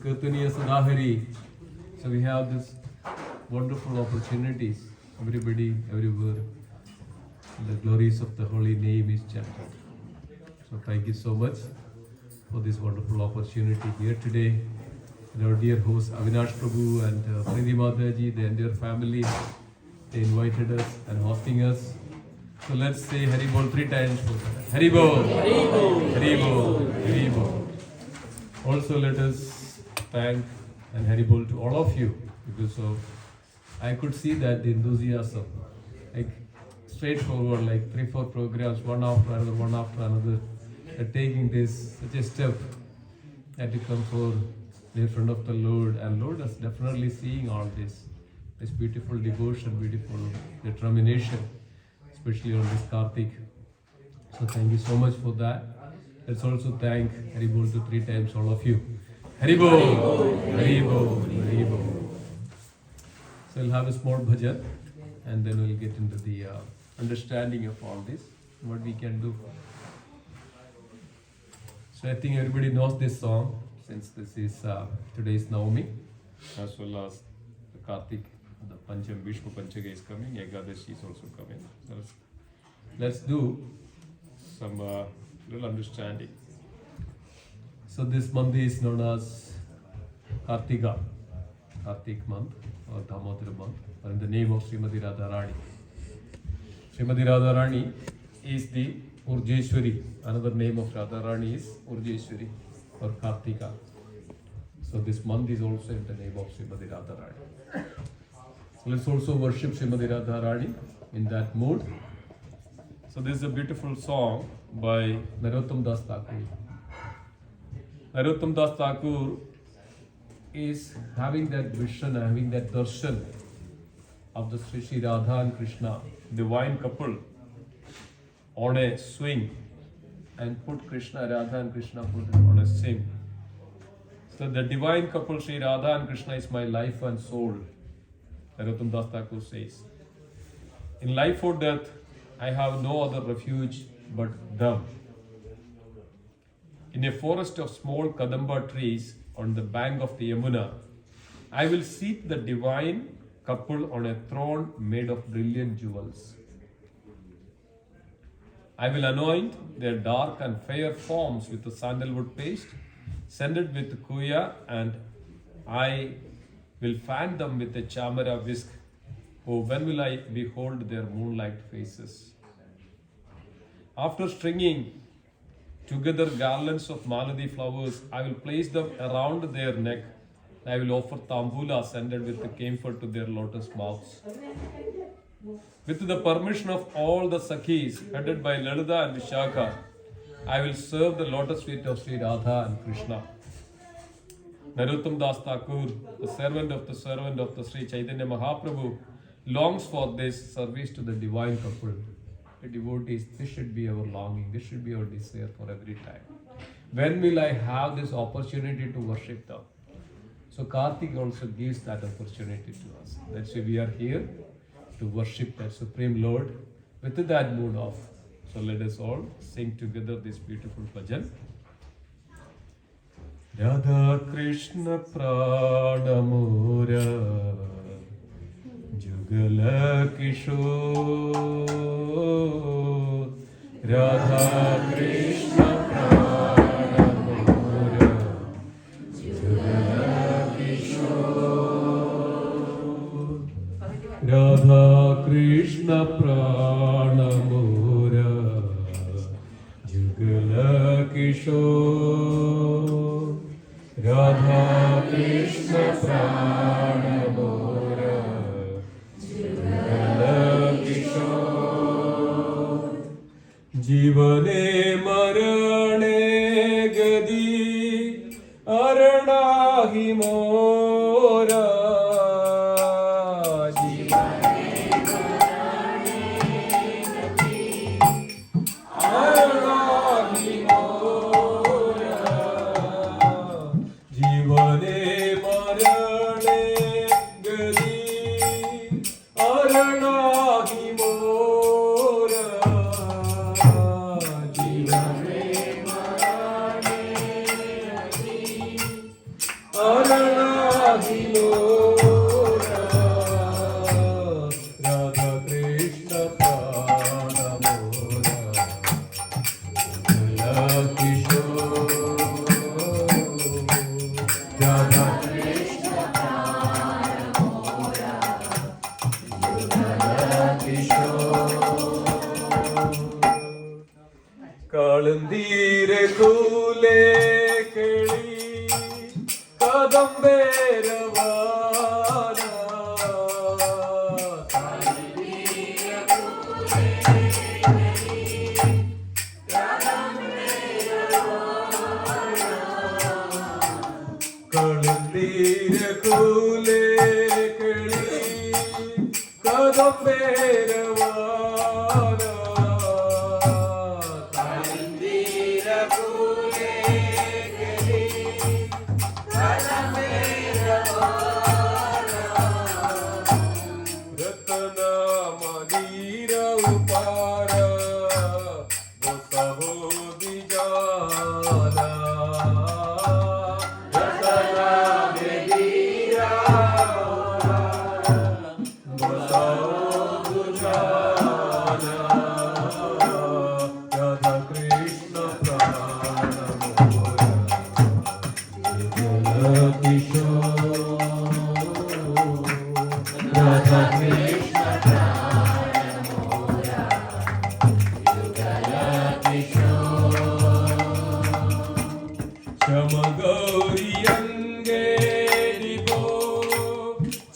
Kirtaniya Sadahari. So we have this wonderful opportunities. Everybody, everywhere, the glories of the holy name is chanted. So thank you so much for this wonderful opportunity here today. And our dear host Avinash Prabhu and Priti Mataji, the entire family, they invited us and hosting us. So let's say Hari Bol 3 times for that. Hari Bol! Hari Bol! Hari Bol! Hari Bol! Also let us thank and Hari Bol to all of you, because of I could see that the enthusiasm, like straightforward, like 3-4 programs, one after another, taking this such a step that to come for in front of the Lord, and Lord is definitely seeing all this beautiful devotion, beautiful determination, especially on this Kartik. So thank you so much for that. Let's also thank Hari Bol to 3 times all of you. Hari Bol! Hari Bol! Hari Bol! So we'll have a small bhajan and then we'll get into the understanding of all this, what we can do. So I think everybody knows this song, since this is today's Navami, as well as the Kartik, the Pancham Vishnu Panchaga is coming, Ekadashi is also coming. So let's do some little understanding. So this month is known as Kartika, Kartik month or Damodara month, or in the name of Srimati Radharani. Srimati Radharani is the Urjeshwari. Another name of Radharani is Urjeshwari or Kartika. So this month is also in the name of Srimati Radharani. So let's also worship Srimati Radharani in that mood. So this is a beautiful song by Narottam Das Thakur. Narottam Das Thakur is having that vision, having that darshan of the Sri Radha and Krishna, divine couple, on a swing, and put Krishna, Radha and Krishna put it on a swing. So the divine couple Sri Radha and Krishna is my life and soul, Narottam Das Thakur says. In life or death, I have no other refuge but them. In a forest of small Kadamba trees on the bank of the Yamuna, I will seat the divine couple on a throne made of brilliant jewels. I will anoint their dark and fair forms with the sandalwood paste, scented with kuya, and I will fan them with a chamara whisk. Oh, when will I behold their moonlight faces? After stringing together garlands of maladi flowers, I will place them around their neck. I will offer tambula scented with the camphor to their lotus mouths. With the permission of all the Sakhis, headed by Lalita and Vishakha, I will serve the lotus feet of Sri Radha and Krishna. Narottam Das Thakur, the servant of the Sri Chaitanya Mahaprabhu, longs for this service to the divine couple. The devotees, this should be our longing, this should be our desire for every time. When will I have this opportunity to worship them? So Kartik also gives that opportunity to us. That's why we are here to worship that Supreme Lord with that mood of. So let us all sing together this beautiful bhajan. Radha Krishna Pranamura Jugala Kishore Radha Krishna Pranamura Jugala Kishore Radha Krishna Pranamura Jugala Kishore Radha Krishna Pranamura जीवने मरणे गदी अरणाहि मोरा जीवने मरणे गदी अरणाहि मोरा जीवने मरणे गदी अरणाहि मोरा जीवने मरणे गदी കാളുന്തീരെ കൂലേ കിളി കദംബേരവാന കാളുന്തീരെ കൂലേ കിളി കദംബേരവാന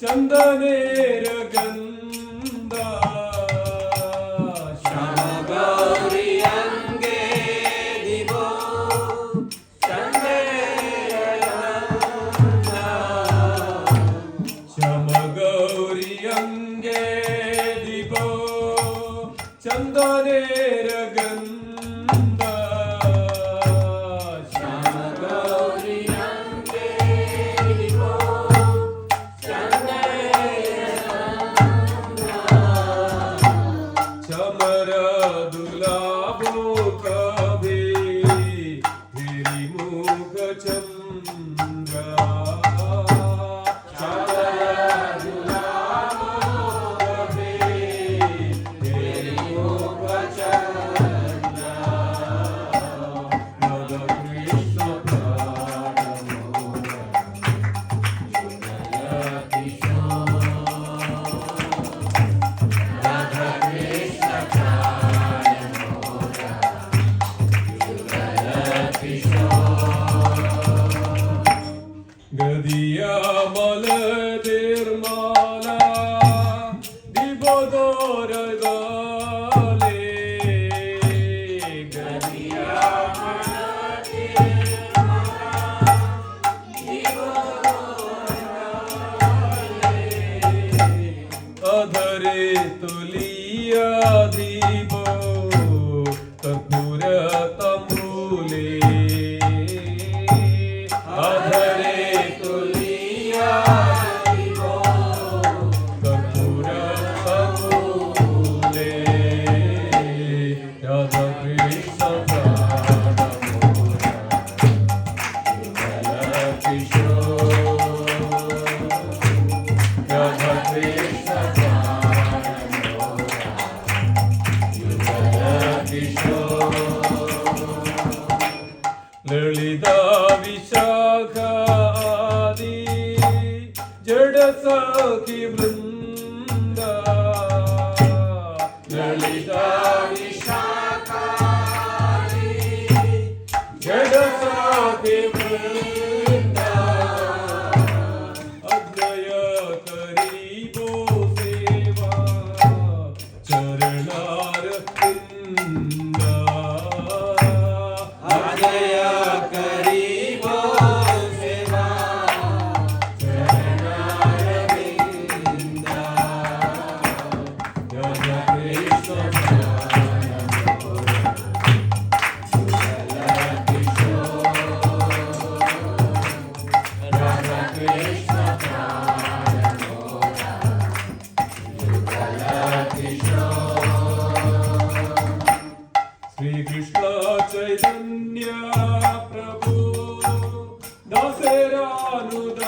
ചന്ദനേര ഗന്ധ ശ്യാമഗൗരി അംഗേ ദിവോ ചന്ദനേര ഗന്ധ ശ്യാമഗൗരി അംഗേ ദിവോ ചന്ദനേര ഗന്ധ ललिता विशाखा आदि जड़ सखी वृंदा ललिता विशाखा आदि जड़ सखी वृंदा अग्नय करीबो सेवा चरणार कुंदा अग्नय करीबो सेवा चरणार विंदा जय कृष्ण श्री कृष्ण चैतन्य प्रभु दासेरानुदास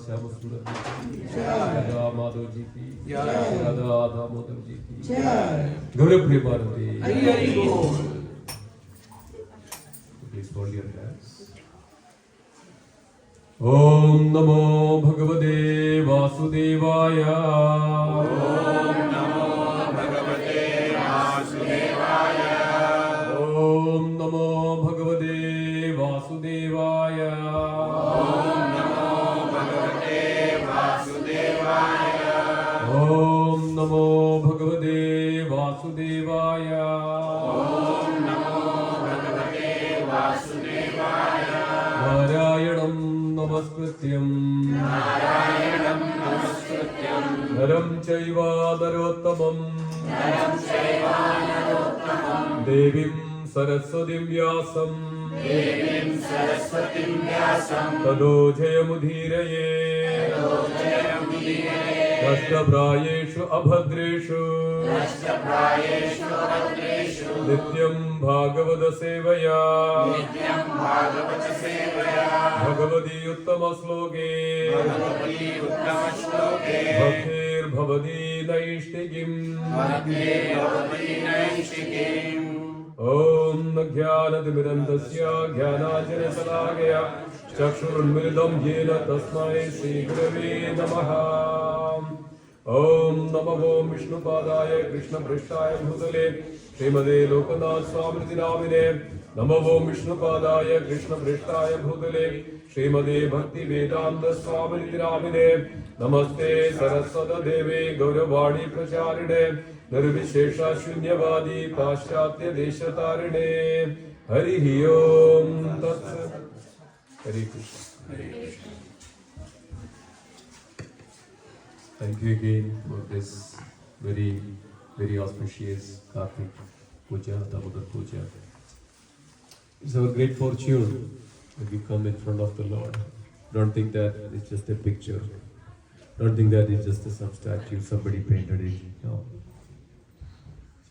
श्याम सुंदर जी की राधा माधव जी की राधा दामोदर जी की गौर प्रेमानंदी हरि बोल। Please hold your hands. Om Namo Bhagavate Vasudevaya. Om Namo Bhagavate Vasudevaya. Om Namo Bhagavate Vasudevaya. Om Namo Bhagavate Vasudevaya. Om Namo Bhagavate Vasudevaya. Om Namo Bhagavate Vasudevaya. Narayanam Namaskrityam Narayanam Namaskrityam Naram Chaiva Narottamam Naram Chaiva Narottamam Devim Saraswatim Vyasam Devim Saraswatim Vyasam Tado Jayamudhiraye Jayamudhiraye Ashtaprayeshu Abhadreshu Ashtaprayeshu Abhadreshu Nityam Bhagavata Sevaya Nityam Bhagavata Sevaya Bhagavati Uttama Sloke Bhagavati Uttama Shloke Bhaktir Bhavati Naishtikim Bhakti Bhavati Naishtikim Om Jnanatimirandasya Jnananjanasalakaya Chakshurunmilitam Yena Tasmai Shri Gurave Namaha Om Namo Vishnupadaya Krishna Prishtaya Bhutale Srimade Lokanath Swamiti Namine Namo Vishnupadaya Krishna Prishtaya Bhutale Srimade Bhakti Vedanta Swamiti Namine Namaste Saraswata Deve Gauravadi Pracharine Nirvishesha Shunyavadi Paschatya Deshatarine Hari Om Tat Sat. Hare Krishna. Thank you again for this very, very auspicious Kartik Puja, Damodar Puja. It's our great fortune that we come in front of the Lord. Don't think that it's just a picture. Don't think that it's just some statue, somebody painted it. No.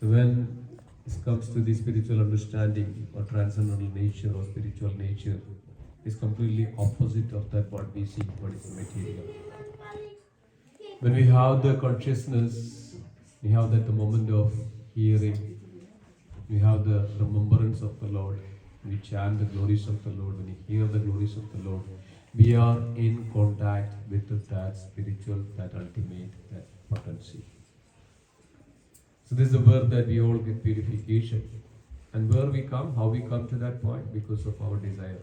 So when it comes to the spiritual understanding or transcendental nature or spiritual nature, it's completely opposite of that what we see, what is material. When we have the consciousness, we have that the moment of hearing, we have the remembrance of the Lord, we chant the glories of the Lord, when we hear the glories of the Lord, we are in contact with that spiritual, that ultimate, that potency. So this is the word that we all get purification. And where we come, how we come to that point? Because of our desire.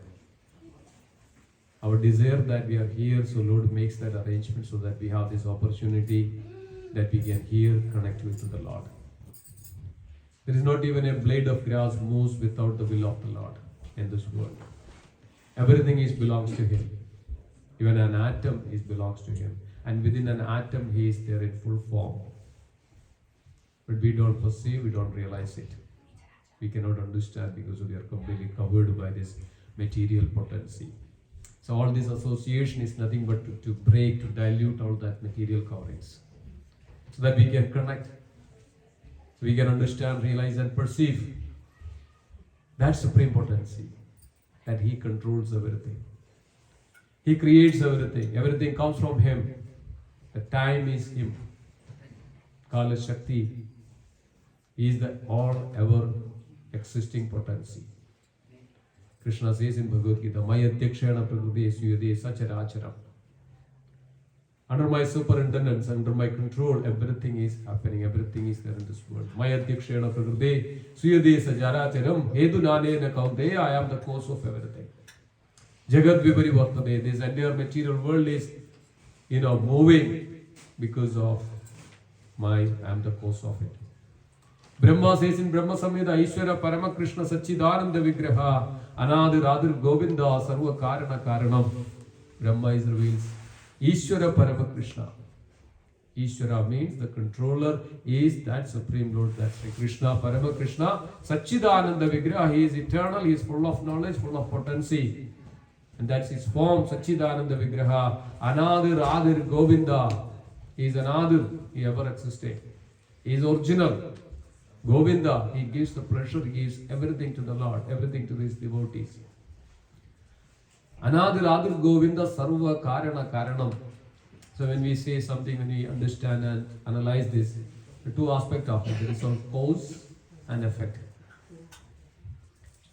Our desire that we are here, so Lord makes that arrangement so that we have this opportunity that we can hear, connect with the Lord. There is not even a blade of grass moves without the will of the Lord in this world. Everything belongs to Him. Even an atom belongs to Him. And within an atom, He is there in full form. But we don't perceive, we don't realize it. We cannot understand because we are completely covered by this material potency. So all this association is nothing but to break, to dilute all that material coverings. So that we can connect. So we can understand, realize and perceive that supreme potency. That He controls everything. He creates everything. Everything comes from Him. The time is Him. Kala Shakti. He is the all ever existing potency. Krishna says in Bhagavad Gita, Maya Dhyakshana Prakriti Suyade Sacharacharam. Under my superintendence, under my control, everything is happening, everything is there in this world. Maya Dhyakshana Prakriti Suyade Sacharacharam Hedu Nane Kaunteya, I am the cause of everything. Jagat Vipari Vartade, this entire material world is, moving because of I am the cause of it. Brahma says in Brahma Samhita, Ishvara Parama Krishna Sachidananda Vigraha Anadir Adir Govinda Sarva Karana Karanam. Brahma is reveals Ishvara Parama Krishna. Ishvara means the controller is that Supreme Lord, that's Sri Krishna, Parama Krishna, Sachidananda Vigraha. He is eternal, he is full of knowledge, full of potency. And that's his form, Sachidananda Vigraha. Anadir Adir Govinda. He is Anadir, he ever existed. He is original. Govinda, he gives the pleasure, he gives everything to the Lord, everything to his devotees. Anadir Adir Govinda Sarva Karana Karanam. So when we say something, when we understand and analyze this, the two aspects of it, there is a cause and effect.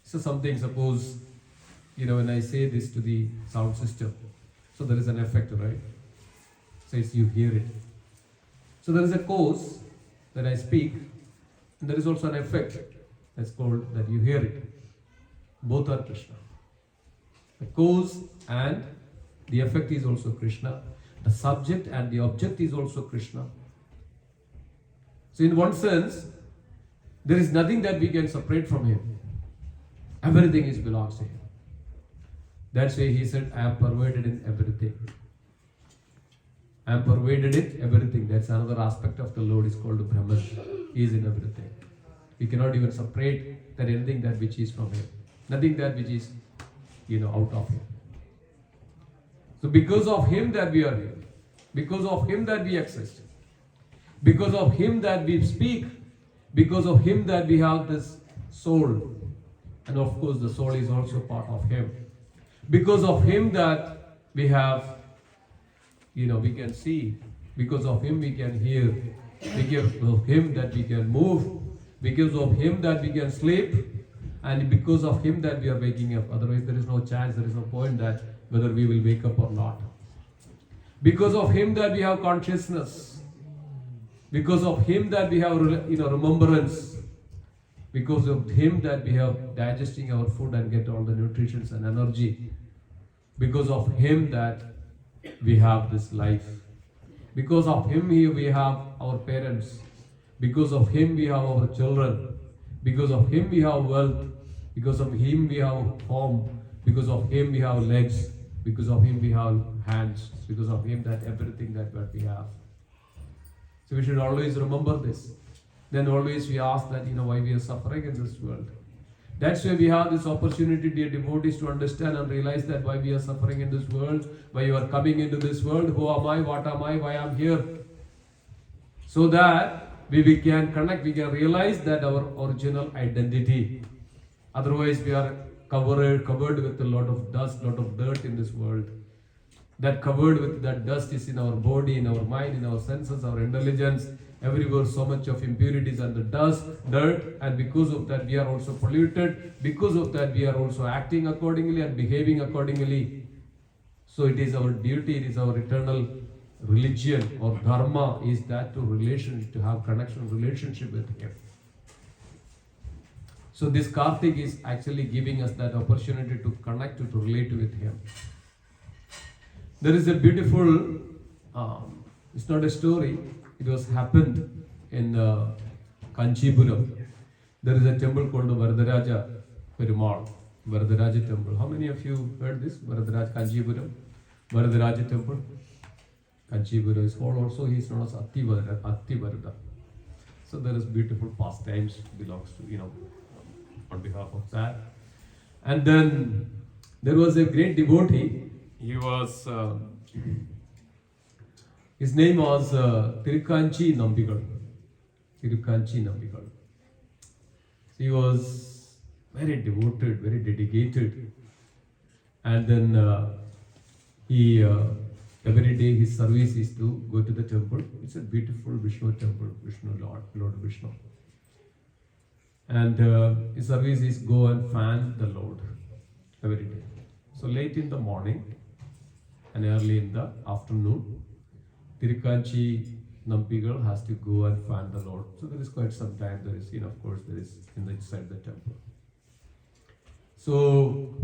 So something, suppose, when I say this to the sound system, so there is an effect, right? So it's you hear it. So there is a cause that I speak, and there is also an effect that's called that you hear it. Both are Krishna. The cause and the effect is also Krishna. The subject and the object is also Krishna. So in one sense, there is nothing that we can separate from Him. Everything belongs to Him. That's why He said, I am pervaded in everything. I am pervaded in everything. That's another aspect of the Lord is called Brahman. He is in everything. We cannot even separate that anything that which is from Him. Nothing that which is, out of Him. So because of Him that we are here, because of Him that we exist, because of Him that we speak, because of Him that we have this soul, and of course the soul is also part of Him. Because of Him that we have, we can see, because of Him we can hear, because of Him that we can move, because of Him that we can sleep, and because of Him that we are waking up. Otherwise there is no chance, there is no point that whether we will wake up or not. Because of Him that we have consciousness, because of Him that we have remembrance, because of Him that we have digesting our food and get all the nutrition and energy, because of Him that we have this life, because of Him we have our parents, because of Him we have our children, because of Him we have wealth, because of Him we have home, because of Him we have legs, because of Him we have hands, because of Him that everything that what we have. So we should always remember this. Then always we ask that, why we are suffering in this world. That's why we have this opportunity, dear devotees, to understand and realize that why we are suffering in this world, why you are coming into this world, who am I, what am I, why I am here. So that we can connect, we can realize that our original identity. Otherwise we are covered with a lot of dust, lot of dirt in this world. That covered with that dust is in our body, in our mind, in our senses, our intelligence. Everywhere so much of impurities and the dust, dirt, and because of that we are also polluted. Because of that we are also acting accordingly and behaving accordingly. So it is our duty, it is our eternal religion or dharma is that to have connection, relationship with Him. So this Kartik is actually giving us that opportunity to connect, to relate with Him. There is a beautiful, it's not a story, it was happened in Kanchipuram. There is a temple called the Varadaraja Perumal, Varadaraja temple. How many of you heard this? Varadaraja Kanchipuram, Varadaraja temple. Kanchipuram is called also, he is known as Atti Varada. So there is beautiful pastimes belongs to, on behalf of that. And then there was a great devotee. He was, his name was Tirukanchi Nambigal. Tirukanchi Nambigal. He was very devoted, very dedicated. And then he, every day his service is to go to the temple. It's a beautiful Vishnu temple, Vishnu Lord Vishnu. And his service is go and fan the Lord every day. So late in the morning and early in the afternoon, Tirukanchi Nampigal has to go and fan the Lord. So there is quite some time, there is, of course, there is inside the temple. So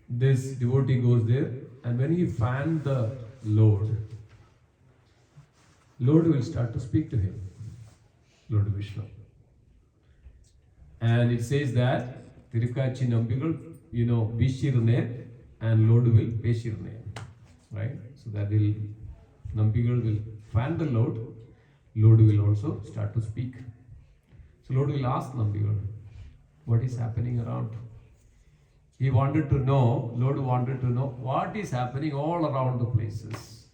this devotee goes there, and when he fanned the Lord will start to speak to him, Lord Vishnu. And it says that Tirukanchi Nampigal, Vishirne and Lord will Peshirne. Right? So that Nampigal will fan the Lord will also start to speak. So Lord will ask Nampigal, what is happening around? Lord wanted to know what is happening all around the places.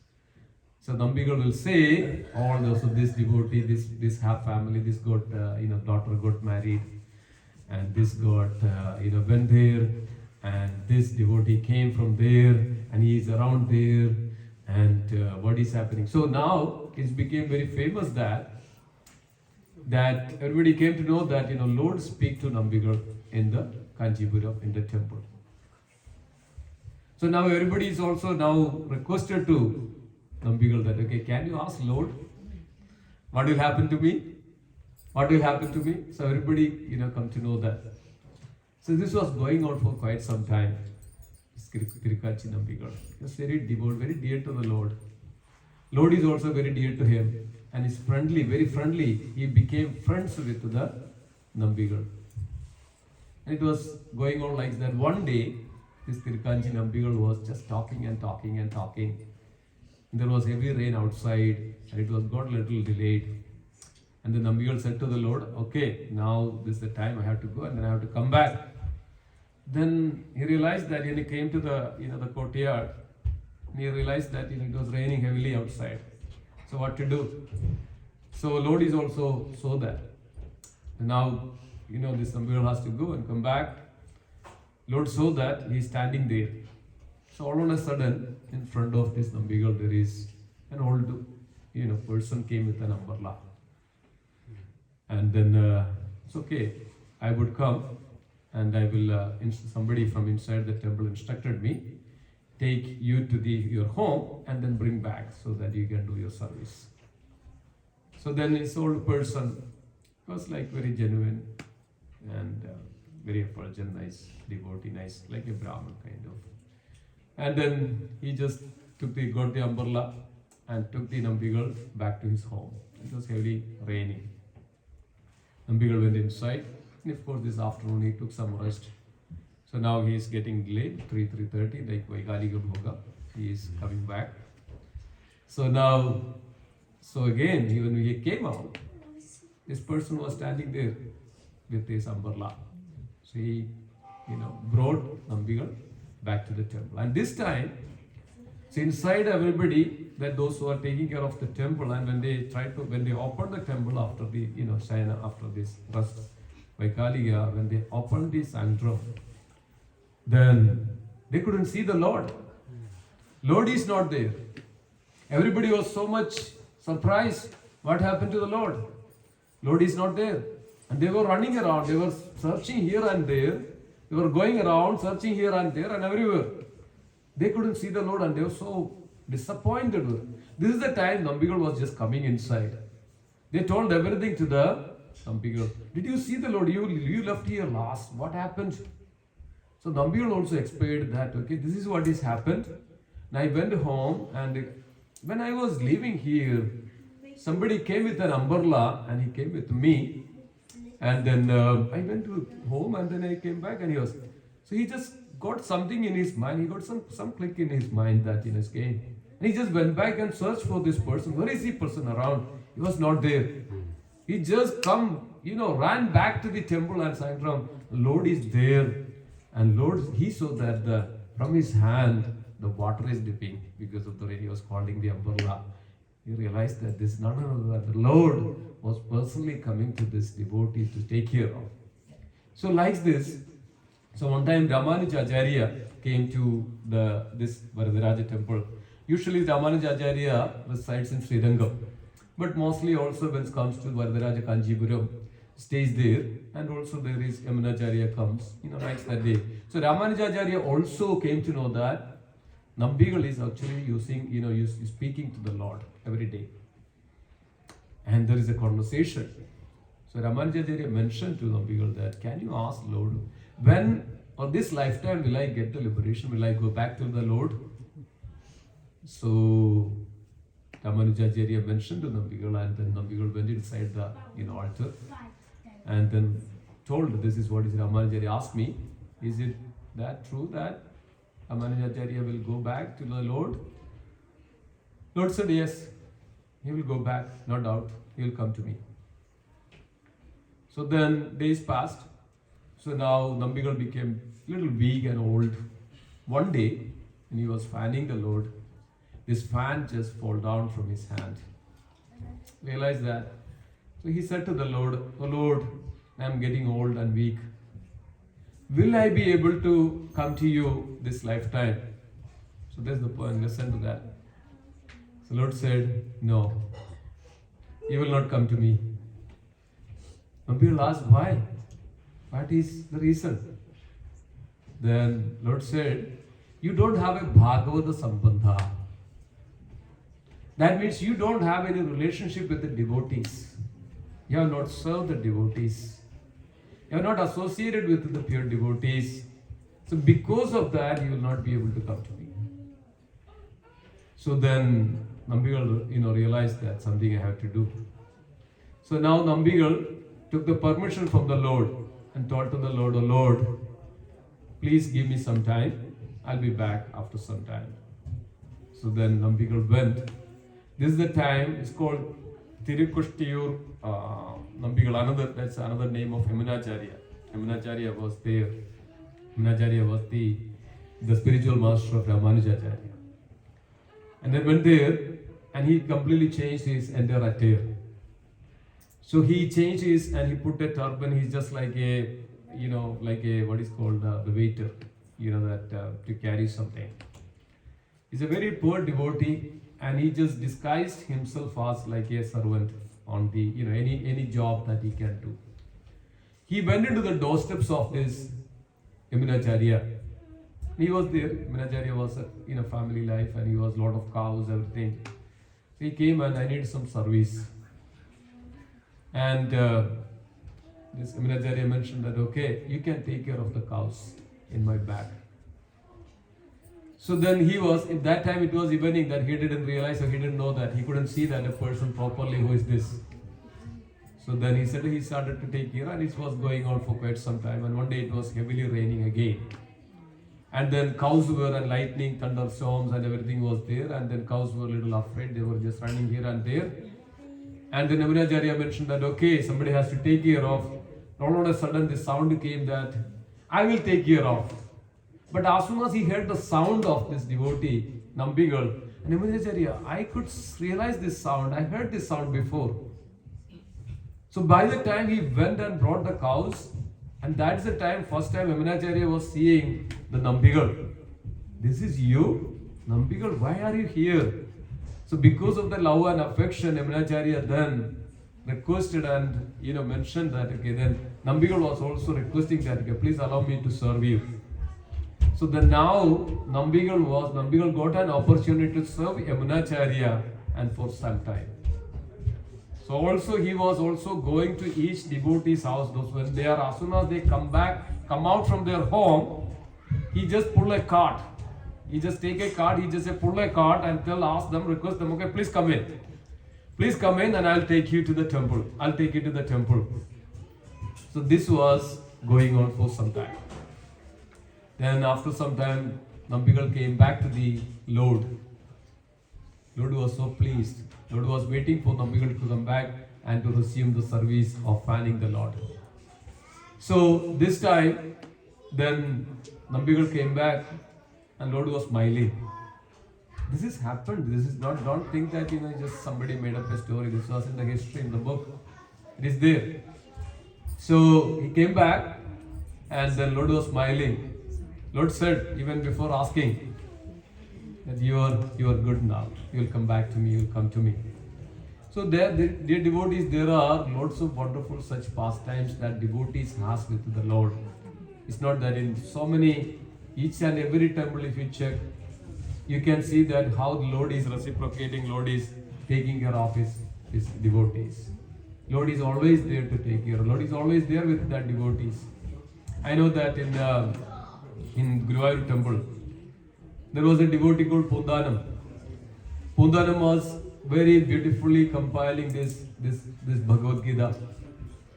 So Nampigal will say, so this devotee, this half family, this daughter got married, and this got, went there, And this devotee came from there and he is around there, and what is happening. So now it became very famous that everybody came to know that Lord speak to Nambigal in the Kanchipuram, in the temple. So now everybody is also now requested to Nambigal that, okay, can you ask Lord, what will happen to me? What will happen to me? So everybody, come to know that. So this was going on for quite some time. Kirikachi Nambigal. He was very devout, very dear to the Lord. Lord is also very dear to him. And is friendly, very friendly. He became friends with the Nambigal. And it was going on like that. One day, this Kirkanji Nambigal was just talking and talking and talking. There was heavy rain outside and it was got a little delayed. And the Nambigal said to the Lord, okay, now this is the time I have to go and then I have to come back. Then he realized that when he came to the the courtyard, he realized that it was raining heavily outside. So what to do? So Lord is also saw that. And now this Nambigal has to go and come back. Lord saw that he is standing there. So all of a sudden, in front of this Nambigal, there is an old person came with an umbrella. And then it's okay, I would come and I will, somebody from inside the temple instructed me, take you to your home and then bring back so that you can do your service. So then this old person was like very genuine and very effulgent, nice devotee, nice, like a Brahmin kind of. And then he just got the umbrella and took the Nambigal back to his home. It was heavily raining. Nambigal went inside, and of course this afternoon he took some rest. So now he is getting late, 3:30, like Vaikalika Bhoga. He is coming back. So now, again, when he came out, this person was standing there with his umbrella. So he, brought Nambigal back to the temple. And this time, so inside everybody, that those who are taking care of the temple, and when they opened the temple after the, Shayana, after this rest, Vaikalika, when they opened the sanctum, then they couldn't see the Lord. Lord is not there. Everybody was so much surprised. What happened to the Lord? Lord is not there. And they were running around. They were searching here and there. They were going around, searching here and there and everywhere. They couldn't see the Lord and they were so disappointed. This is the time Nambigal was just coming inside. They told everything to the Nambigal. Did you see the Lord? You left here last. What happened? So Nambigal also explained that, okay, this is what has happened. And I went home, and when I was leaving here, somebody came with an umbrella and he came with me. And then I went to home and then I came back and so he just got something in his mind. He got some click in his mind that his game. And he just went back and searched for this person. Where is the person around? He was not there. He just ran back to the temple and sang from, Lord is there. And Lord, he saw that from his hand, the water is dipping because of the rain. He was holding the umbrella. He realized that this none other than the Lord was personally coming to this devotee to take care of. So like this, so one time Ramanujacharya came to this Varadaraja temple. Usually Ramanujacharya resides in Srirangam, but mostly also when it comes to Varadaraja Kanchipuram, stays there, and also there is Yamunacharya comes, likes that day. So Ramanujacharya also came to know that Nambigal is actually speaking to the Lord every day. And there is a conversation. So Ramanujacharya mentioned to Nambigal that, can you ask Lord, when on this lifetime will I get the liberation? Will I go back to the Lord? So Ramanujacharya mentioned to Nambigal, and then Nambigal went inside the altar and then told, this is what is Ramanujacharya asked me, is it that true that Ramanujacharya will go back to the Lord? Lord said, yes, he will go back, no doubt, he will come to me. So then days passed. So now Nambigal became a little weak and old. One day, when he was fanning the Lord, this fan just fell down from his hand. Realized that. So he said to the Lord, oh Lord, I am getting old and weak. will I be able to come to you this lifetime? So that's the point. Listen to that. So Lord said, no, you will not come to me. And people asked, why? What is the reason? Then Lord said, you don't have a Bhagavata Sambandha. That means you don't have any relationship with the devotees. You have not served the devotees. You are not associated with the pure devotees. So because of that, you will not be able to come to me. So then Nambigal, realized that something I have to do. So now Nambigal took the permission from the Lord and told to the Lord, oh Lord, please give me some time. I'll be back after some time. So then Nambigal went. This is the time, it's called Tirukushtiyur Nambigal, that's another name of Avinash. Avinash was there. Avinash was the spiritual master of Ramanujacharya. And then went there and he completely changed his entire attire. So he changed his and he put a turban. He's just like a, what is called the waiter, to carry something. He's a very poor devotee and he just disguised himself as like a servant on the, any job that he can do. He went into the doorsteps of this Avinash. He was there. Avinash was in a family life and he was a lot of cows, everything. He came and I need some service. And this Avinash mentioned that, okay, you can take care of the cows in my back. So then he was, at that time it was evening that he didn't realize or he didn't know that he couldn't see that a person properly, who is this. So then he said he started to take care and it was going on for quite some time and one day it was heavily raining again. And then cows were and lightning, thunderstorms and everything was there and then cows were a little afraid, they were just running here and there. And then Avinash mentioned that, okay, somebody has to take care of. All of a sudden the sound came that, I will take care of. But as soon as he heard the sound of this devotee, Nambigal, and Avinash, I could realize this sound, I heard this sound before. So by the time he went and brought the cows, and that's the time, first time Avinash was seeing the Nambigal. This is you? Nambigal, why are you here? So because of the love and affection, Avinash then requested and mentioned that, okay, then Nambigal was also requesting that, okay, please allow me to serve you. So then now Nambigal got an opportunity to serve Avinash and for some time. So also he was also going to each devotee's house. Those when they are, as soon as they come out from their home, he just pull a cart. He just take a cart, he just pull a cart and ask them, request them, okay, please come in. Please come in and I'll take you to the temple. I'll take you to the temple. So this was going on for some time. Then after some time, Nambigal came back to the Lord. Lord was so pleased. Lord was waiting for Nambigal to come back and to resume the service of fanning the Lord. So this time, then Nambigal came back and Lord was smiling. This has happened. This is not, don't think that, just somebody made up a story. This was in the history, in the book. It is there. So he came back and then Lord was smiling. Lord said, even before asking, that you are good now. You will come back to me, you will come to me. So dear devotees, there are lots of wonderful such pastimes that devotees has with the Lord. It's not that in so many, each and every temple if you check, you can see that how the Lord is reciprocating, Lord is taking care of his devotees. Lord is always there to take care. Lord is always there with that devotees. I know that in Guruvayur temple, there was a devotee called Pundanam. Pundanam was very beautifully compiling this Bhagavad Gita,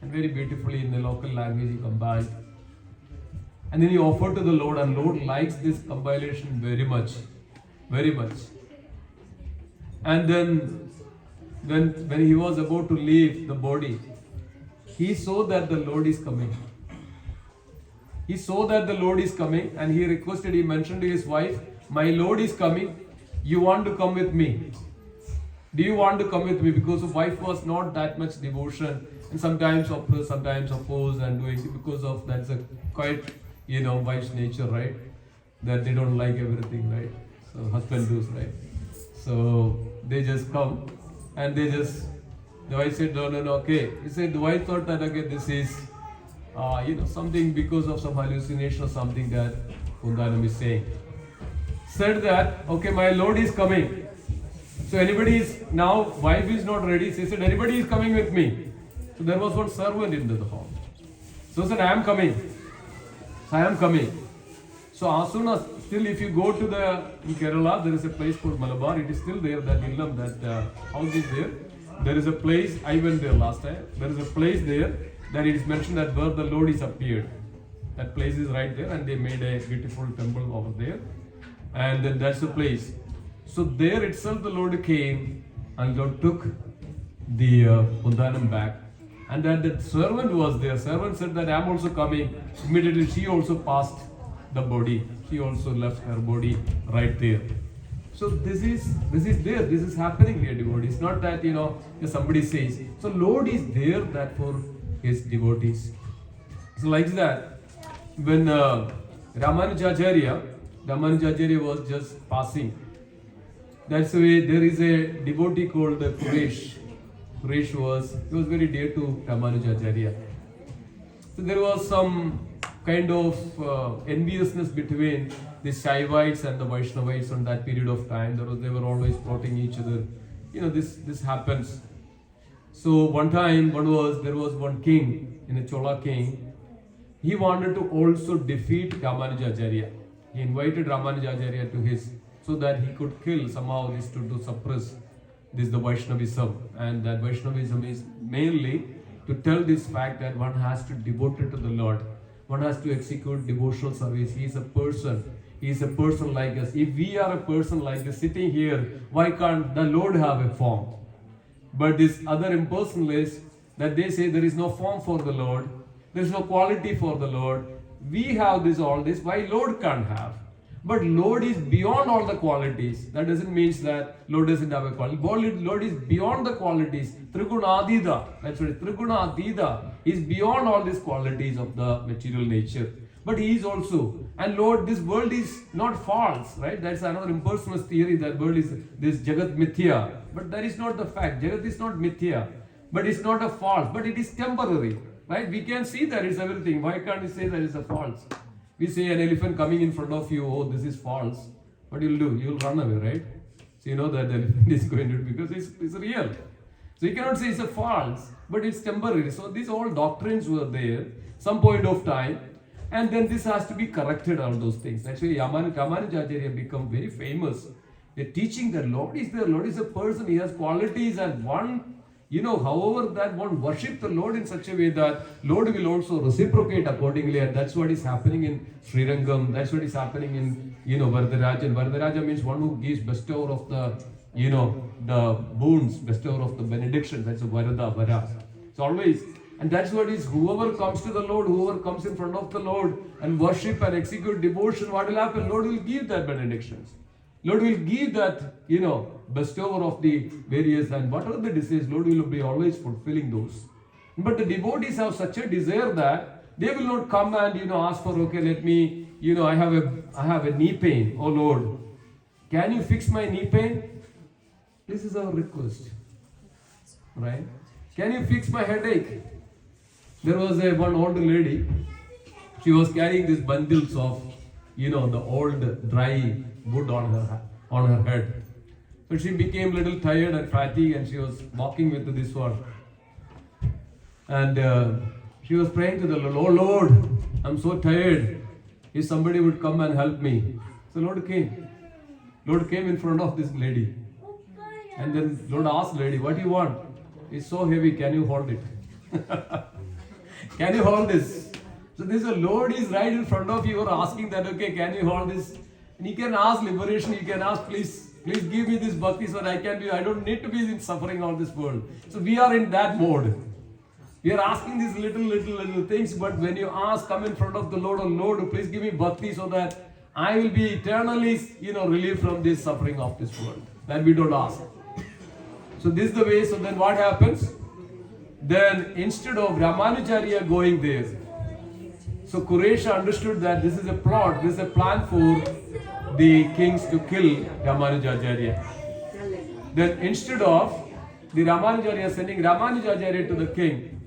and very beautifully in the local language he compiled. And then he offered to the Lord, and Lord likes this compilation very much, very much. And then when he was about to leave the body, he saw that the Lord is coming. He saw that the Lord is coming and he requested, he mentioned to his wife, my Lord is coming, you want to come with me? Do you want to come with me? Because the wife was not that much devotion and sometimes oppose and doing, because of that's a quite, wife's nature, right? That they don't like everything, right? So husband does, right? So they just come and the wife said, no, okay. He said, the wife thought that, okay, this is, something because of some hallucination or something that Kundanam is saying. Said that, okay, my Lord is coming. So anybody is, now wife is not ready. She said, anybody is coming with me. So there was one servant in the hall. So he said, I am coming. So I am coming. So as soon as, still if you go to in Kerala, there is a place called Malabar. It is still there, that Illam, that house is there. There is a place, I went there last time. There is a place there that it is mentioned that where the Lord is appeared. That place is right there, and they made a beautiful temple over there. And then that's the place. So there itself the Lord came and Lord took the Kundanam back. And then the servant was there. Servant said that I am also coming. Immediately she also passed the body. She also left her body right there. So this is there. This is happening here, devotees. It's not that somebody says. So Lord is there that for his devotees. So like that, when Ramanujacharya was just passing. That's the way there is a devotee called Kuresh. Kuresh was very dear to Ramanujacharya. So there was some kind of enviousness between the Shaivites and the Vaishnavites on that period of time. They were always plotting each other. This happens. So one time, there was one king, a Chola king. He wanted to also defeat Ramanujacharya. He invited Ramanujacharya to so that he could kill somehow this to suppress the Vaishnavism. And that Vaishnavism is mainly to tell this fact that one has to devote it to the Lord. One has to execute devotional service. He is a person. He is a person like us. If we are a person like us sitting here, why can't the Lord have a form? But this other impersonalists, that they say there is no form for the Lord, there is no quality for the Lord. We have all this, why Lord can't have? But Lord is beyond all the qualities. That doesn't mean that Lord doesn't have a quality. Lord is beyond the qualities. Trigunadida. That's right. Trigunadida is beyond all these qualities of the material nature. But He is also. And Lord, this world is not false, right? That's another impersonalist theory, that world is this Jagat Mithya. But that is not the fact. Jagat is not Mithya. But it's not a false. But it is temporary, right? We can see that it's everything. Why can't we say that it's a false? We say an elephant coming in front of you, oh, this is false. What you'll do? You'll run away, right? So you know that the elephant is going to, because it's real. So you cannot say it's a false, but it's temporary. So these all doctrines were there, some point of time, and then this has to be corrected, all those things. Actually, Ramanujacharya become very famous. They're teaching that Lord is there, Lord is a person, He has qualities, and one, however that one worship the Lord in such a way that Lord will also reciprocate accordingly, and that's what is happening in Srirangam, that's what is happening in, Varadarajan. Varadaraja means one who gives bestower of the, the boons, bestower of the benedictions, that's a Varada, Vara. It's always, and that's what is, whoever comes to the Lord, whoever comes in front of the Lord and worship and execute devotion, what will happen? Lord will give that benedictions. Lord will give that, bestower of the various, and whatever the desires, Lord will be always fulfilling those. But the devotees have such a desire that they will not come and, ask for, okay, let me, I have a knee pain. Oh Lord, can you fix my knee pain? This is our request, right? Can you fix my headache? There was one old lady. She was carrying these bundles of, the old dry wood on her head. So she became a little tired and fatigued, and she was walking with this one. And she was praying to the Lord, oh Lord, I'm so tired. If somebody would come and help me. So Lord came. Lord came in front of this lady. And then Lord asked lady, what do you want? It's so heavy, can you hold it? Can you hold this? So this Lord is right in front of you. You are asking that, okay, can you hold this? And you can ask liberation, you can ask, please give me this bhakti so that I don't need to be in suffering of this world. So we are in that mode. We are asking these little things, but when you ask, come in front of the Lord, oh Lord, please give me bhakti so that I will be eternally, relieved from this suffering of this world. That we don't ask. So this is the way. So then what happens? Then instead of Ramanujacharya going there, So Quraysh understood that this is a plot, this is a plan for the kings to kill Ramanujacharya. Then instead of the Ramanujacharya sending Ramanujacharya to the king,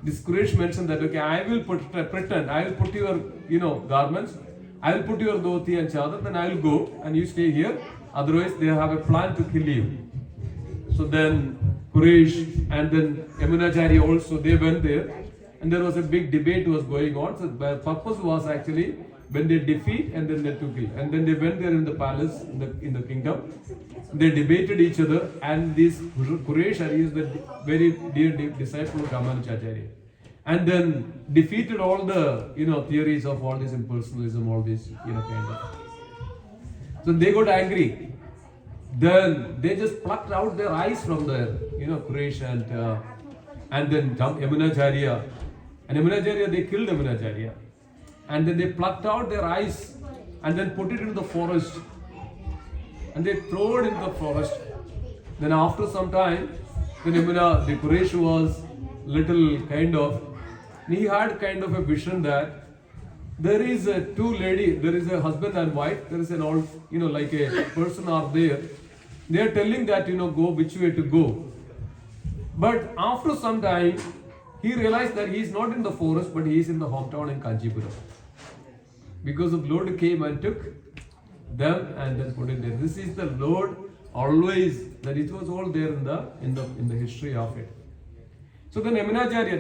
this Quraysh mentioned that, okay, I will pretend, I will put your, garments, I will put your dhoti and chadar, then I will go and you stay here. Otherwise, they have a plan to kill you. So then Quraysh and then Yamunacharya also, they went there. And there was a big debate was going on. So the purpose was actually when they defeat and then they took it. And then they went there in the palace, in the kingdom. They debated each other, and this Quraysh is the very dear disciple of Ramanujacharya. And then defeated all the theories of all this impersonalism, all this kind of. So they got angry. Then they just plucked out their eyes from the Quraysh and then Yamunacharya. And Yamunacharya, they killed Yamunacharya. And then they plucked out their eyes and then put it into the forest. And they threw it into the forest. Then after some time, when the Quraysh was little he had kind of a vision that there is two ladies, there is a husband and wife, there is an old, like a person out there. They are telling that, go which way to go. But after some time, he realized that he is not in the forest, but he is in the hometown in Kanchipuram. Because the Lord came and took them and then put it there. This is the Lord always, that it was all there in the history of it. So then Yamunacharya,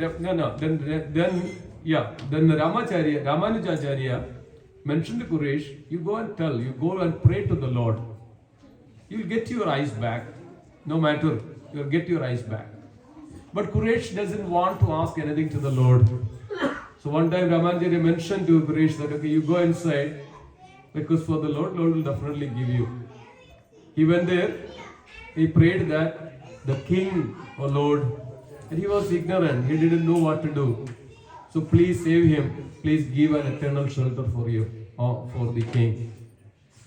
then Ramanujacharya mentioned to Quraysh, you go and pray to the Lord. You'll get your eyes back. No matter, you'll get your eyes back. But Quraysh doesn't want to ask anything to the Lord. So one time Ramanujacharya mentioned to Quraysh that, okay, you go inside, because for the Lord will definitely give you. He went there, he prayed that the king, or Lord, and he was ignorant, he didn't know what to do. So please save him, please give an eternal shelter for you, or for the king.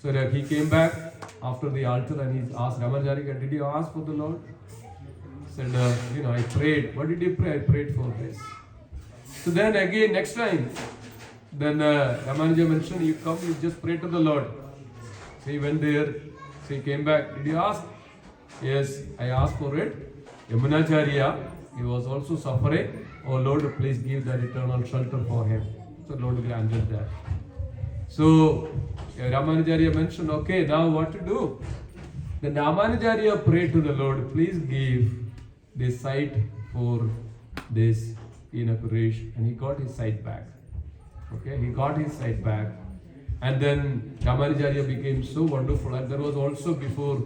So that he came back after the altar and he asked Ramanujacharya, did you ask for the Lord? He said, I prayed. What did you pray? I prayed for this. So then again, next time, then Ramanuja mentioned, you come, you just pray to the Lord. So he went there, so he came back. Did you ask? Yes, I asked for it. Yamunacharya, he was also suffering. Oh Lord, please give that eternal shelter for him. So Lord granted that. So Ramanujacharya mentioned, okay, now what to do? Then Ramanujacharya prayed to the Lord, please give this sight for this Quraysh, and he got his sight back. Okay, he got his sight back. And then Ramanujacharya became so wonderful, and there was also before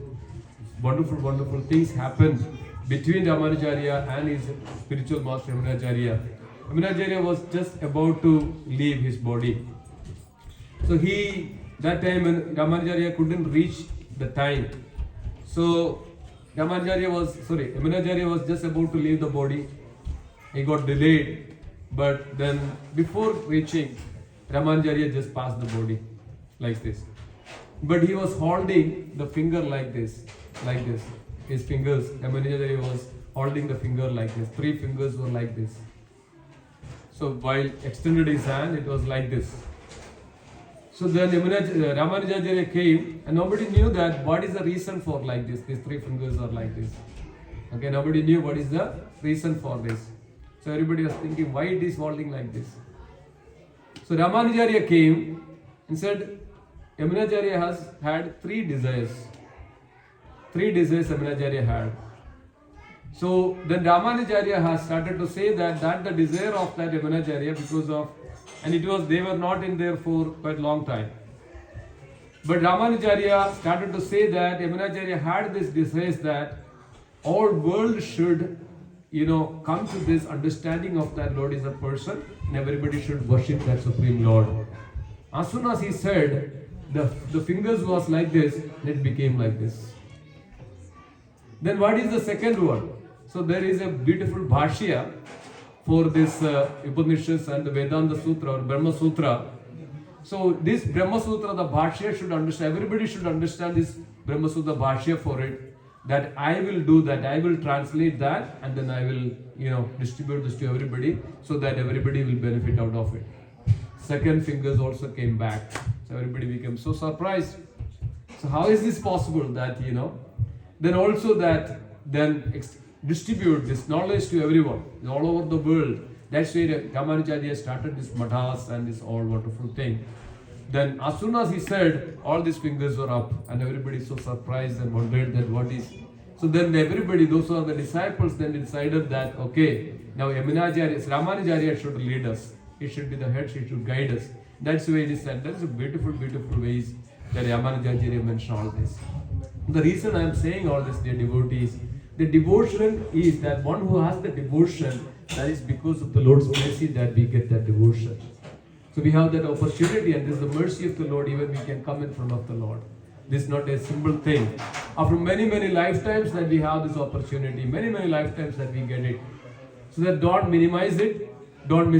wonderful things happened between Ramanujacharya and his spiritual master Yamunacharya. Yamunacharya was just about to leave his body. So that time when Ramanujacharya couldn't reach the time. So Yamunacharya was just about to leave the body. He got delayed. But then before reaching, Ramanujacharya just passed the body like this. But he was holding the finger like this. His fingers, Ramanujacharya was holding the finger like this. 3 fingers were like this. So while extended his hand, it was like this. So then Ramanujacharya came, and nobody knew that what is the reason for like this. These 3 fingers are like this. Okay, nobody knew what is the reason for this. So everybody was thinking, why it is holding like this? So Ramanujacharya came and said, Yamunacharya has had 3 desires. 3 desires Yamunacharya had. So then Ramanujacharya has started to say that the desire of that Yamunacharya, because of, and they were not in there for quite a long time. But Ramanujacharya started to say that Yamunacharya had this desire that all world should come to this understanding of that Lord is a person, and everybody should worship that Supreme Lord. As soon as he said, the fingers was like this, and it became like this. Then what is the second one? So there is a beautiful bhashya for this Upanishads and the Vedanta Sutra or Brahma Sutra. So this Brahma Sutra, the bhashya should understand, everybody should understand this Brahma Sutra bhashya for it. That I will do that, I will translate that, and then I will, distribute this to everybody so that everybody will benefit out of it. second fingers also came back. So everybody became so surprised. So how is this possible that, then also that, then distribute this knowledge to everyone, all over the world. That's why Ramanujacharya started this matas and this all wonderful thing. Then as soon as he said, all these fingers were up and everybody so surprised and wondered that what is. So then everybody, those who are the disciples, then decided that, okay, now Ramanujacharya should lead us. He should be the head, he should guide us. That's the way it is said. That's a beautiful, beautiful ways that Ramanujacharya mentioned all this. The reason I am saying all this, dear devotees, the devotion is that one who has the devotion, that is because of the Lord's mercy that we get that devotion. So we have that opportunity, and this is the mercy of the Lord, even we can come in front of the Lord. This is not a simple thing. After many, many lifetimes that we have this opportunity, many, many lifetimes that we get it. So that don't minimize it, don't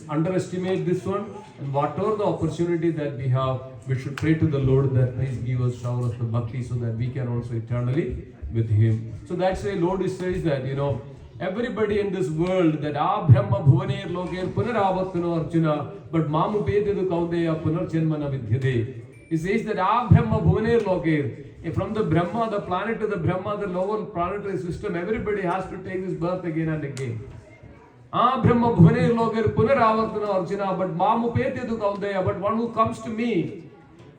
underestimate this one, and whatever the opportunity that we have, we should pray to the Lord that please give us shower of the bhakti so that we can also eternally with Him. So that's why Lord says that, everybody in this world that Brahma Bhuvaner Loker Punaravatano Arjuna, but Mamu Pedu Kaudeya Punarjanmana Vidyade. He says that Brahma Bhuvaner Loker, from the Brahma, the planet to the Brahma, the lower planetary system, everybody has to take this birth again and again. Brahma Bhuvaner Loker Punaravatano Arjuna, but Mamu Pedu Kaudeya, but one who comes to me,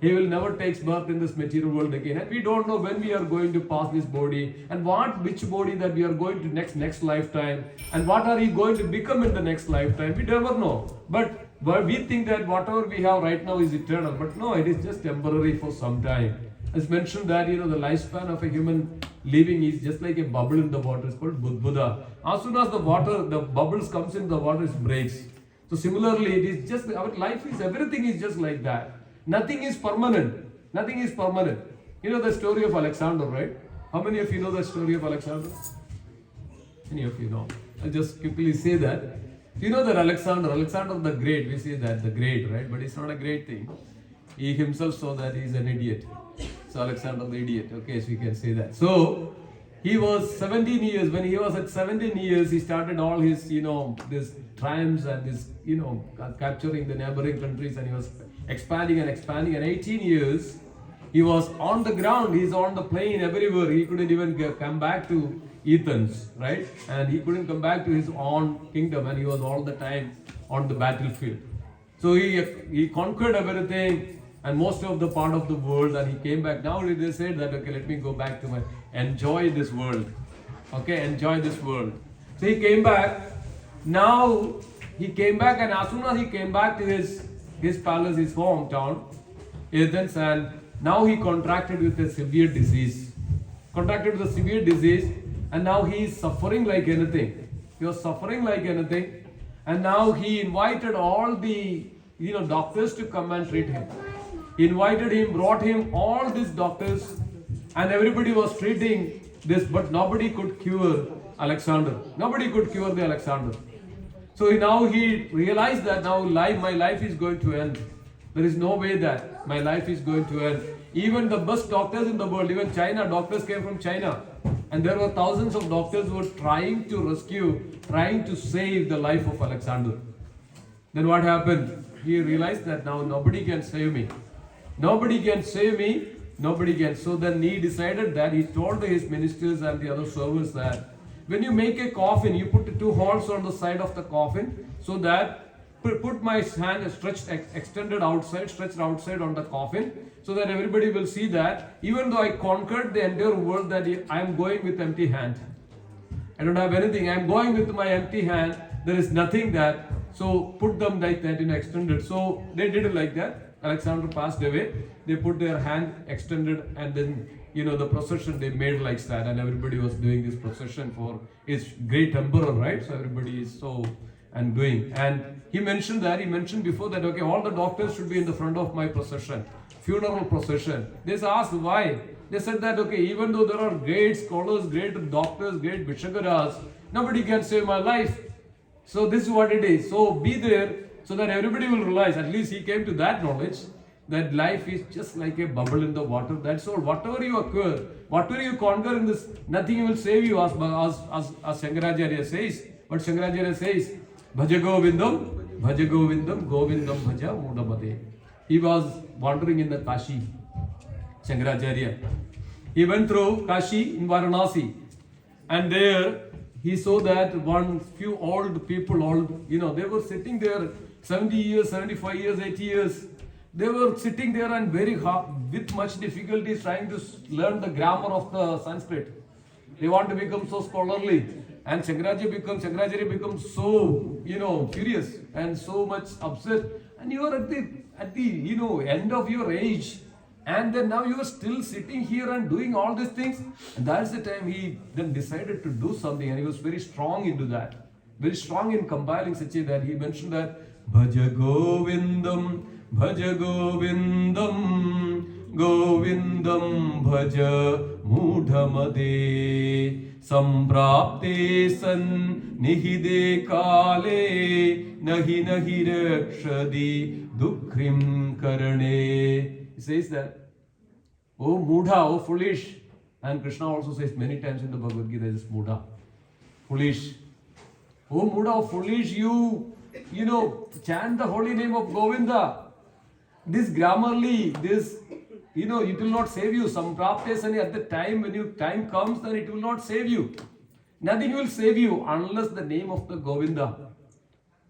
he will never take birth in this material world again. And we don't know when we are going to pass this body and which body that we are going to next lifetime and what are we going to become in the next lifetime. We never know. But we think that whatever we have right now is eternal. But no, it is just temporary for some time. As mentioned that, the lifespan of a human living is just like a bubble in the water. It's called Buddha. As soon as the bubbles comes in the water, it breaks. So similarly, it is just, our life is, everything is just like that. Nothing is permanent. Nothing is permanent. You know the story of Alexander, right? How many of you know the story of Alexander? Many of you know. I'll just quickly say that. You know that Alexander the Great, we say that, the Great, right? But it's not a great thing. He himself saw that he's an idiot. So Alexander the idiot, okay, so we can say that. So, he was 17 years, when he was at 17 years, he started all his, this triumphs and this, capturing the neighboring countries, and he was expanding and 18 years he was on the ground, he's on the plane everywhere, he couldn't even come back to Athens, right? And he couldn't come back to his own kingdom, and he was all the time on the battlefield. So he conquered everything and most of the part of the world, and he came back. Now they said that, okay, let me go back to enjoy this world. Okay, enjoy this world. So he came back. Now he came back, and as soon as he came back to his palace, his hometown, Athens, and now he contracted with a severe disease. And now he is suffering like anything. He was suffering like anything. And now he invited all the doctors to come and treat him. He invited him, brought him all these doctors, and everybody was treating this, but nobody could cure Alexander. Nobody could cure the Alexander. So now he realized that now my life is going to end. There is no way that my life is going to end. Even the best doctors in the world, even China, doctors came from China. And there were thousands of doctors who were trying to save the life of Alexander. Then what happened? He realized that now nobody can save me. Nobody can save me. Nobody can. So then he decided that he told his ministers and the other servants that when you make a coffin, you put 2 holes on the side of the coffin so that put my hand stretched outside on the coffin so that everybody will see that even though I conquered the entire world, that I am going with empty hand. I don't have anything. I am going with my empty hand. There is nothing that. So put them like that, extended. So they did it like that. Alexander passed away. They put their hand extended, and then the procession they made like that, and everybody was doing this procession for his great emperor, right? So everybody is doing. And he mentioned before that, okay, all the doctors should be in the front of my procession, funeral procession. They asked why. They said that, okay, even though there are great scholars, great doctors, great Vishagaras, nobody can save my life. So this is what it is. So be there so that everybody will realize, at least he came to that knowledge, that life is just like a bubble in the water. That's all. Whatever you acquire, whatever you conquer in this, nothing will save you, as Shankaracharya says. But Shankaracharya says, Bhaja Govindam Bhaja Govindam, Govindam Bhaja Mudamade. He was wandering in the Kashi, Shankaracharya. He went through Kashi in Varanasi, and there he saw that one few old people, they were sitting there 70 years, 75 years, 80 years. They were sitting there and very hard, with much difficulty trying to learn the grammar of the Sanskrit. They want to become so scholarly. And Shankaracharya becomes so, furious and so much upset. And you are at the end of your age. And then now you are still sitting here and doing all these things. And that's the time he then decided to do something. And he was very strong into that. Very strong in compiling such a that he mentioned that Bhaja Govindam, Bhaja Govindam, Govindam Bhaja Mudhamade. Samprapte san nihide kale nahi nahi rakshadi dukhrim karane. He says that, oh Mudha, oh foolish. And Krishna also says many times in the Bhagavad Gita, this Mudha, foolish. Oh Mudha, oh foolish, you chant the holy name of Govinda. This grammarly, it will not save you. Sampraptesani, at the time when time comes, then it will not save you. Nothing will save you unless the name of the Govinda.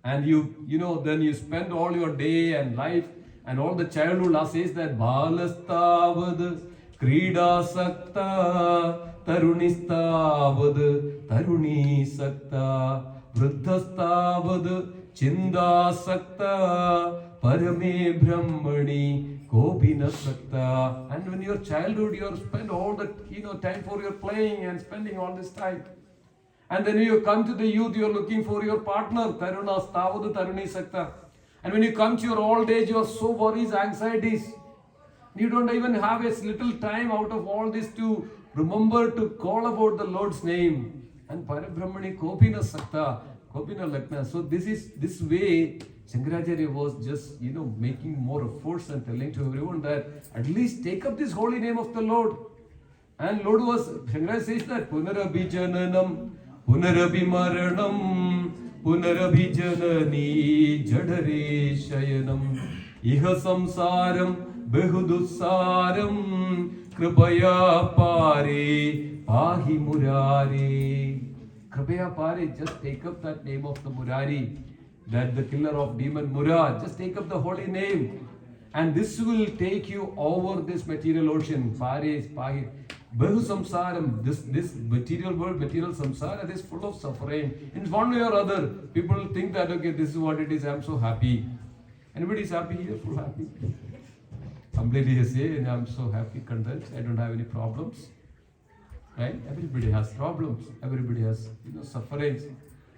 And then you spend all your day and life and all the childhood says that Balastavad, Krida Sakta, Tarunistavad, Taruni Sakta, Vruddhastavad, Chinda Sakta, Parame Brahmani, Kopina Sakta. And when your childhood, you spend all the time for your playing and spending all this time. And then when you come to the youth, you are looking for your partner, Taruna Stavadu Taruni Sakta. And when you come to your old age, you have so worries, anxieties. You don't even have a little time out of all this to remember to call about the Lord's name. And Parabrahmani Kopina Sakta, Kopina Lakna. So this way, Shankaracharya was just, making more efforts and telling to everyone that at least take up this holy name of the Lord. And Shankaracharya says that Punarabhijananam, Punarabhimaranam, Punarabhijanani, Jadare Shayanam, Iha Samsaram, Behudussaram, Kripaya Pare, Pahi Murari. Kripaya Pare, just take up that name of the Murari. That the killer of demon Murad, just take up the holy name, and this will take you over this material ocean. Paris, Pahi, Bahu Samsaram, this material world, material samsara, is full of suffering. In one way or other, people think that okay, this is what it is. I'm so happy. Anybody is happy here? Full happy. Completely say, and I'm so happy, content. I don't have any problems. Right? Everybody has problems. Everybody has sufferings.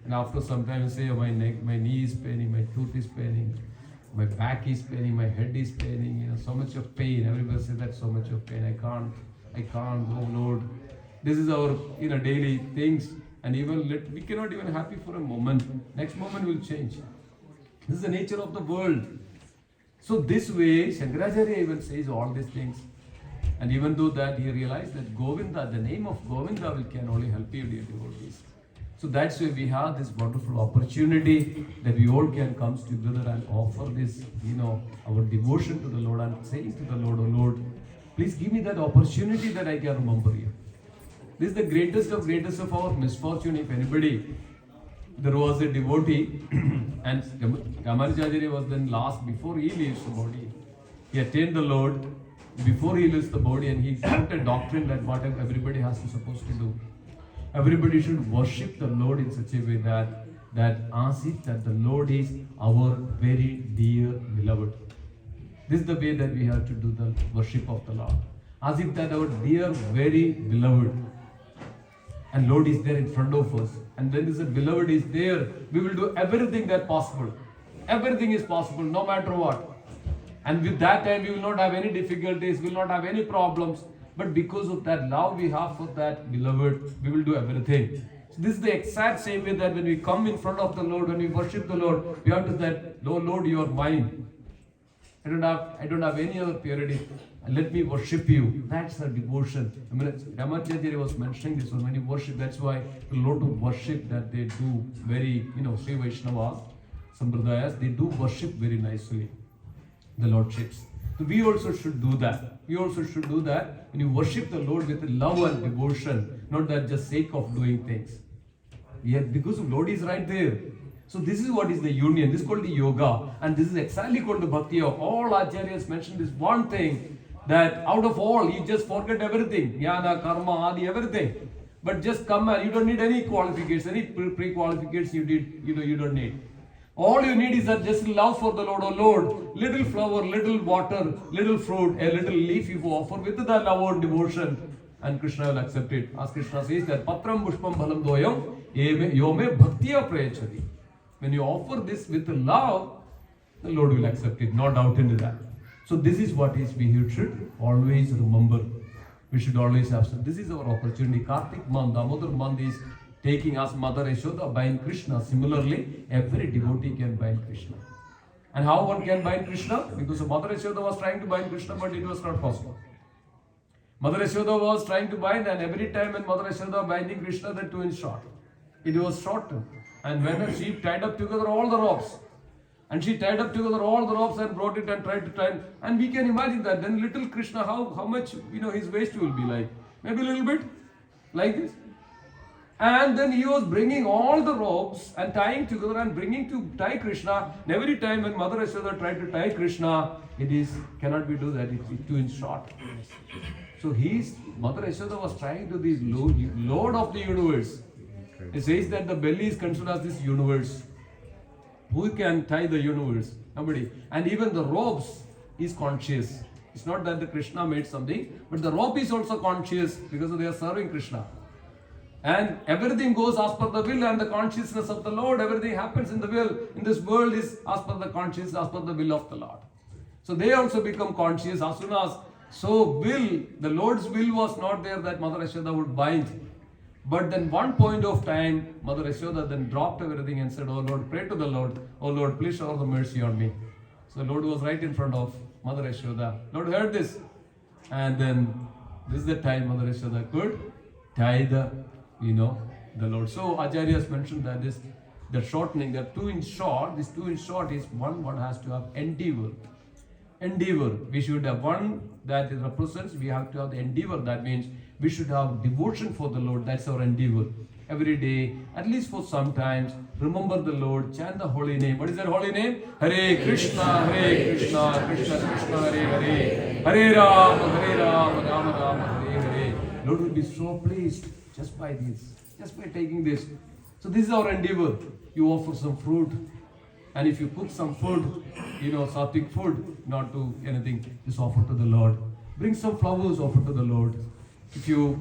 And after some time you say, oh, my neck, my knee is paining, my tooth is paining, my back is paining, my head is paining, so much of pain. Everybody says that so much of pain. I can't, oh Lord. This is our daily things. And even we cannot even happy for a moment. Next moment will change. This is the nature of the world. So this way, Shankaracharya even says all these things. And even though that he realized that Govinda, the name of Govinda can only help you, dear devotees. So that's why we have this wonderful opportunity that we all can come together and offer this, our devotion to the Lord and saying to the Lord, oh Lord, please give me that opportunity that I can remember you. This is the greatest of our misfortune. If anybody, there was a devotee and Ramanujacharya was then last before he leaves the body. He attained the Lord before he leaves the body, and he taught a doctrine that what everybody has to supposed to do. Everybody should worship the Lord in such a way that as if that the Lord is our very dear beloved. This is the way that we have to do the worship of the Lord. As if that our dear, very beloved. And Lord is there in front of us. And when this beloved is there, we will do everything that possible. Everything is possible, no matter what. And with that time, we will not have any difficulties, we will not have any problems. But because of that love we have for that beloved, we will do everything. So this is the exact same way that when we come in front of the Lord, when we worship the Lord, we have to say, Lord, you are mine. I don't have any other purity. Let me worship you. That's the devotion. I mean, Ramanujacharya was mentioning this one. When you worship, that's why the Lord to worship that they do very, Sri Vaishnavas. sampradayas, they do worship very nicely, the lordships. So we also should do that. We also should do that when you worship the Lord with love and devotion, not that just sake of doing things. Yet because the Lord is right there. So this is what is the union. This is called the yoga. And this is exactly called the bhakti. All acharyas mentioned this one thing, that out of all, you just forget everything. Jnana, karma, adi, everything. But just come and you don't need any qualifications, any pre-qualifications you don't need. All you need is that just love for the Lord. Oh Lord, little flower, little water, little fruit, a little leaf you offer with the love and devotion, and Krishna will accept it. As Krishna says that patram pushpam bhalam doyam yome bhaktiya prayachati. When you offer this with love, the Lord will accept it, no doubt into that. So this is what we should always remember. We should always have. So this is our opportunity. Kartik month, Damodar month is taking us Mother Yashoda bind Krishna. Similarly, every devotee can bind Krishna. And how one can bind Krishna? Because Mother Yashoda was trying to bind Krishna, but it was not possible. Mother Yashoda was trying to bind, and every time when Mother Yashoda binding Krishna, the two is short. It was shortened. And when she tied up together all the ropes, and she tied up together all the ropes and brought it and tried to tie, and we can imagine that then little Krishna, how much his waist will be like, maybe a little bit like this. And then he was bringing all the ropes and tying together and bringing to tie Krishna. And every time when Mother Yashoda tried to tie Krishna, cannot be do that. It's too short. So Mother Yashoda was trying to this Lord of the universe. It says that the belly is considered as this universe. Who can tie the universe? Nobody. And even the ropes is conscious. It's not that the Krishna made something, but the rope is also conscious because they are serving Krishna. And everything goes as per the will and the consciousness of the Lord. Everything happens in the will. In this world is as per the conscience, as per the will of the Lord. So they also become conscious as soon as. So the Lord's will was not there that Mother Yashoda would bind. But then one point of time, Mother Yashoda then dropped everything and said, oh Lord, pray to the Lord. Oh Lord, please show the mercy on me. So the Lord was right in front of Mother Yashoda. Lord heard this. And then this is the time Mother Yashoda could tie the Lord. So Acharyas mentioned that the shortening, the 2 inch short, this 2 inch short is one has to have endeavor. Endeavor. We should have one that represents, we have to have the endeavor. That means we should have devotion for the Lord. That's our endeavor. Every day, at least for some times, remember the Lord, chant the holy name. What is that holy name? Hare Krishna, Krishna Krishna, Hare Hare, Hare Rama, Rama, Hare Hare. Lord will be so pleased just by this, just by taking this. So this is our endeavor. You offer some fruit, and if you cook some food, sattvic food, not to anything, just offer to the Lord. Bring some flowers, offer to the Lord. If you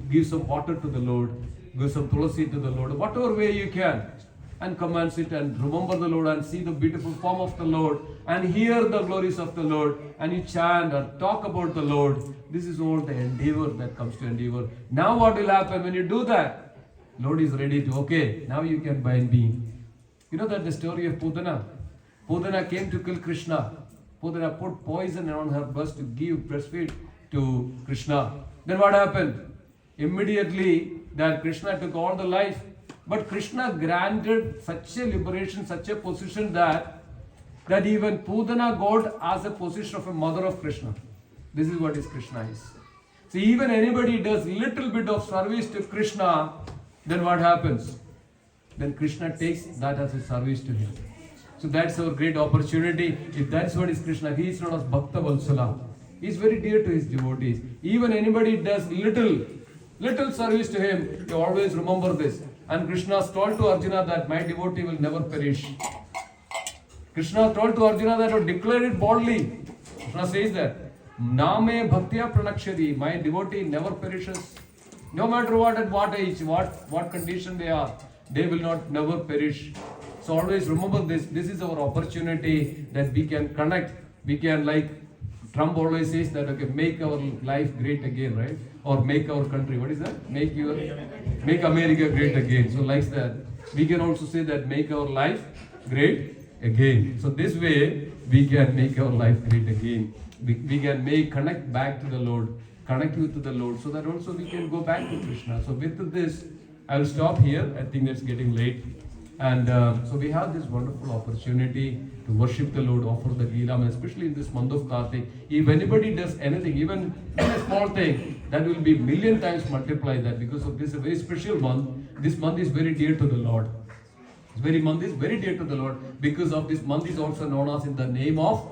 give some water to the Lord, give some tulasi to the Lord, whatever way you can, and come and sit and remember the Lord and see the beautiful form of the Lord and hear the glories of the Lord, and you chant or talk about the Lord. This is all the endeavor that comes to endeavor. Now what will happen when you do that? Lord is ready to, okay, now you can bind me. You know that the story of Pudana? Pudana came to kill Krishna. Pudana put poison on her breast to give breastfeed to Krishna. Then what happened? Immediately that Krishna took all the life. But Krishna granted such a liberation, such a position that even Pudana got as a position of a mother of Krishna. This is what Krishna is. See, even anybody does little bit of service to Krishna, then what happens? Then Krishna takes that as a service to him. So that's our great opportunity. If that's what is Krishna, he is known as Bhakta Valsala. He is very dear to his devotees. Even anybody does little service to him, you always remember this. And Krishna told to Arjuna that my devotee will never perish. Krishna told to Arjuna that, or declared it boldly. Krishna says that, Name Bhaktya Pranakshadi, my devotee never perishes. No matter what, at what age, what condition they are, they will never perish. So always remember this. This is our opportunity that we can connect. We can, like Trump always says that, okay, make our life great again, right? Or make our country, what is that? Make America great again. So like that, we can also say that make our life great again. So this way, we can make our life great again. We can connect back to the Lord, connect you to the Lord, so that also we can go back to Krishna. So with this, I will stop here. I think it's getting late. And so we have this wonderful opportunity to worship the Lord, offer the Gilam, especially in this month of Kartik. If anybody does anything, even a small thing, that will be million times multiply that, because of this a very special month. This month is very dear to the Lord. This month is very dear to the Lord. Because of this month is also known as in the name of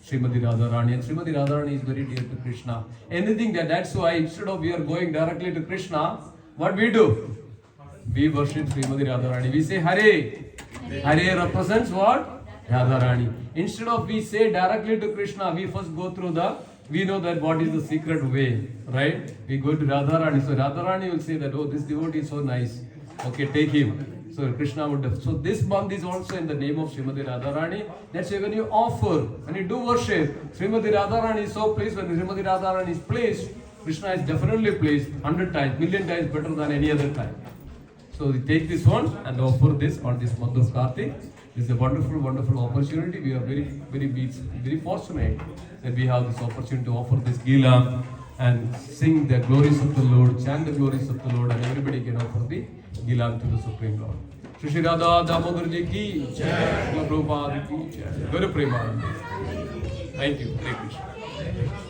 Srimati Radharani. And Srimati Radharani is very dear to Krishna. Anything that's why instead of we are going directly to Krishna, what we do? We worship Srimati Radharani. We say Hare. Hare represents what? Radharani. Instead of we say directly to Krishna, we first go through we know that what is the secret way, right? We go to Radharani. So Radharani will say that, oh, this devotee is so nice. Okay, take him. So Krishna would have. So this month is also in the name of Srimati Radharani. That's why when you offer, when you do worship, Srimati Radharani is so pleased. When Srimati Radharani is pleased, Krishna is definitely pleased 100 times, million times better than any other time. So we take this one and offer this on this month of Kartik. This is a wonderful, wonderful opportunity. We are very fortunate that we have this opportunity to offer this Gila and sing the glories of the Lord, chant the glories of the Lord, and everybody can offer the Gila to the Supreme Lord. Shri Radha Damodar Ji ki jai, Prabhupada ki jai, Guru Premanand. Thank you. Hare Krishna.